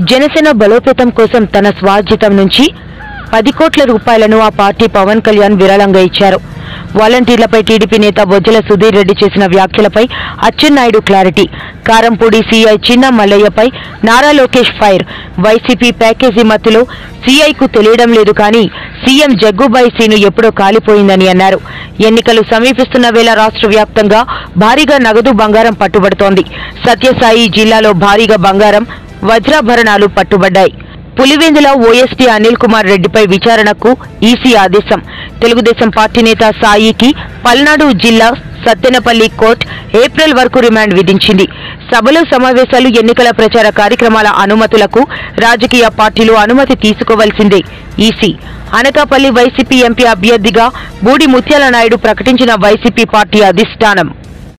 జనసేన బలోపేతం కోసం తన స్వార్జితం నుంచి 10 కోట్ల రూపాయలను ఆ పార్టీ పవన్ కళ్యాణ్ విరాళంగా ఇచ్చారు. వాలంటీర్లపై టీడీపీ నేత బొజ్జల సుధీర్ రెడ్డి చేసిన వ్యాఖ్యలపై అచ్చెన్నాయుడు క్లారిటీ. కారంపూడి సీఐ చిన్న మల్లయ్యపై Nara Lokesh fire. YCP package మత్తులో సీఐకు తెలియడం లేదు కానీ సీఎం జగ్గుబాయి సీను ఎప్పుడో కాలిపోయిందని అన్నారు. ఎన్నికలు సమీపిస్తున్న వేళ రాష్ట్ర వ్యాప్తంగా భారీగా నగదు బంగారం పట్టుబడుతోంది. సత్యసాయి జిల్లాలో భారీగా బంగారం, వజ్రాభరణాలు పట్టుబడ్డాయి. పులివెందుల ఓఎస్పీ అనిల్ కుమార్ రెడ్డిపై విచారణకు ఈసీ ఆదేశం. తెలుగుదేశం పార్టీ నేత సాయికి పల్నాడు జిల్లా సత్తెనపల్లి కోర్టు ఏప్రిల్ వరకు రిమాండ్ విధించింది. సభలు, సమావేశాలు, ఎన్నికల ప్రచార కార్యక్రమాల అనుమతులకు రాజకీయ పార్టీలు అనుమతి తీసుకోవాల్సిందే. ఈసీ అనకాపల్లి వైసీపీ ఎంపీ అభ్యర్థిగా బూడి ముత్యాల నాయుడు ప్రకటించిన వైసీపీ పార్టీ అధిష్టానం.